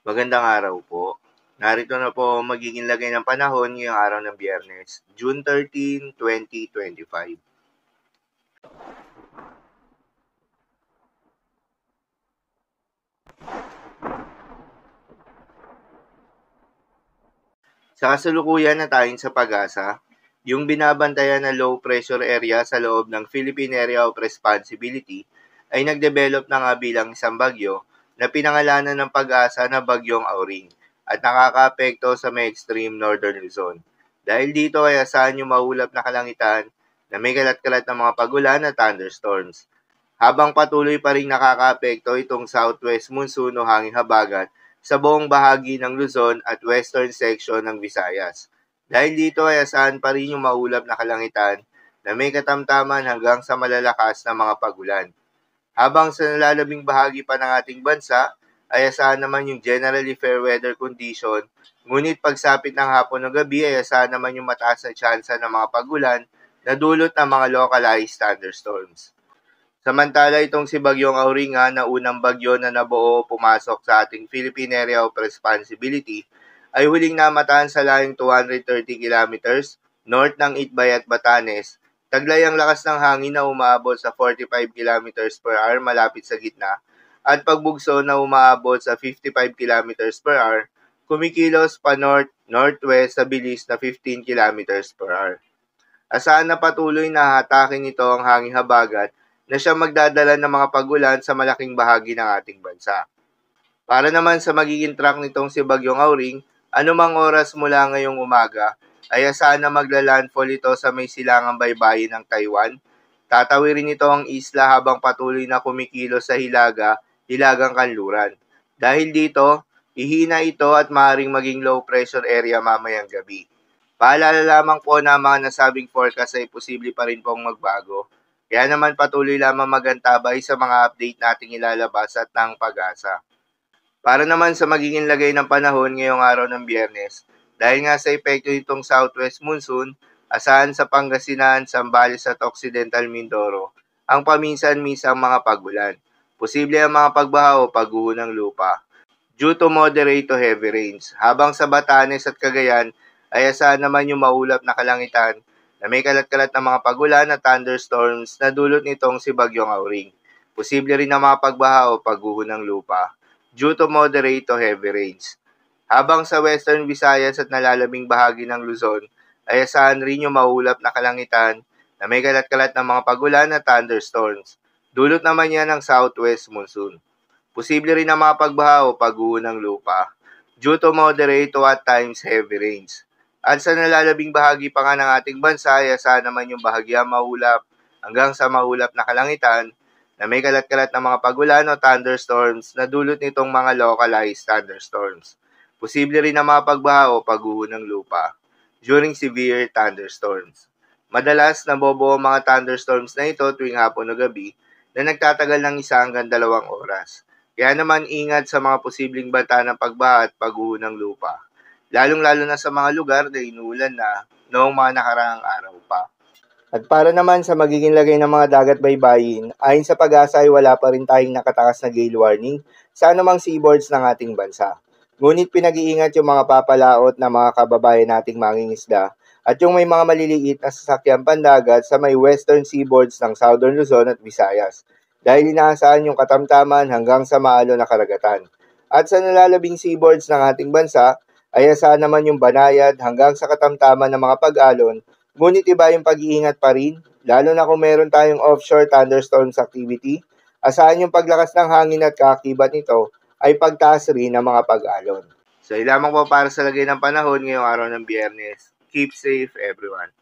Magandang araw po. Narito na po ang magiging lagay ng panahon ngayong araw ng Biyernes, June 13, 2025. Sa kasalukuyan na tayo sa pag-asa, yung binabantayan na low pressure area sa loob ng Philippine Area of Responsibility ay nagdevelop na nga bilang isang bagyo na pinangalanan ng pag-asa na Bagyong Auring at nakakaapekto sa may extreme northern Luzon. Dahil dito ay asahan yung maulap na kalangitan na may kalat-kalat na mga pagulan at thunderstorms. Habang patuloy pa rin nakakaapekto itong southwest monsoon o hangin habagat sa buong bahagi ng Luzon at western section ng Visayas. Dahil dito ay asahan pa rin yung maulap na kalangitan na may katamtaman hanggang sa malalakas na mga pagulan. Habang sa nalalabing bahagi pa ng ating bansa, ay asahan naman yung generally fair weather condition, ngunit pagsapit ng hapon o gabi ay asahan naman yung mataas na tsansa ng mga pagulan na dulot ng mga localized thunderstorms. Samantala itong si Bagyong Auring na unang bagyo na nabuo pumasok sa ating Philippine Area of Responsibility ay huling namataan sa layong 230 kilometers north ng Itbay at Batanes. Taglay ang lakas ng hangin na umaabot sa 45 kilometers per hour malapit sa gitna at pagbugso na umaabot sa 55 kilometers per hour, kumikilos pa north-northwest sa bilis na 15 kilometers per hour. Asahan na patuloy na hatakin nito ang hangin habagat na siya magdadala ng mga pagulan sa malaking bahagi ng ating bansa. Para naman sa magiging track nitong si Bagyong Auring, anumang oras mula ngayong umaga, ay asahan na magla-landfall ito sa may silangang baybayin ng Taiwan. Tatawirin ito ang isla habang patuloy na kumikilos sa hilagang kanluran. Dahil dito, ihina ito at maaaring maging low pressure area mamayang gabi. Paalala lamang po na mga nasabing forecast ay posible pa rin pong magbago. Kaya naman patuloy lamang magantabay sa mga update nating ilalabas at ng pag-asa. Para naman sa magiging lagay ng panahon ngayong araw ng Biyernes, dahil nga sa epekto nitong southwest monsoon, asahan sa Pangasinan, Zambales at Occidental Mindoro ang paminsan-minsang mga pagulan. Posible ang mga pagbaha o pagguho ng lupa due to moderate to heavy rains. Habang sa Batanes at Cagayan ay asahan naman yung maulap na kalangitan na may kalat-kalat na mga pagulan at thunderstorms na dulot nitong si Bagyong Auring. Posible rin ang mga pagbaha o pagguho ng lupa due to moderate to heavy rains. Habang sa Western Visayas at nalalabing bahagi ng Luzon, ay asahan rin yung maulap na kalangitan na may kalat-kalat na mga pagulan at thunderstorms. Dulot naman yan ng southwest monsoon. Posible rin ang mga pagbaha o pagguho ng lupa due to moderate to at times heavy rains. At sa nalalabing bahagi pa nga ng ating bansa, ay asahan naman yung bahagyang maulap hanggang sa maulap na kalangitan na may kalat-kalat na mga pagulan o thunderstorms na dulot nitong mga localized thunderstorms. Posible rin ang mga pagbaha o pagguho ng lupa during severe thunderstorms. Madalas nabobuo ang mga thunderstorms na ito tuwing hapon o gabi na nagtatagal ng 1 hanggang 2 oras. Kaya naman ingat sa mga posibleng banta ng pagbaha at pagguho ng lupa, lalong-lalo na sa mga lugar na inuulan na noong mga nakaraang araw pa. At para naman sa magiging lagay ng mga dagat baybayin, ayon sa pag-asa ay wala pa rin tayong nakatakas na gale warning sa anumang seaboards ng ating bansa. Ngunit pinag-iingat yung mga papalaot na mga kababayan nating mangingisda at yung may mga maliliit na sasakyan pandagat sa may western seaboards ng Southern Luzon at Visayas dahil inaasahan yung katamtaman hanggang sa maalo na karagatan. At sa nalalabing seaboards ng ating bansa ay asahan naman yung banayad hanggang sa katamtaman ng mga pag-alon. Ngunit iba yung pag-iingat pa rin, lalo na kung meron tayong offshore thunderstorms activity. Asahan yung paglakas ng hangin at kaakibat nito ay pagtaas rin ng mga pag-alon. So, lamang po para sa lagay ng panahon ngayong araw ng Biyernes. Keep safe everyone.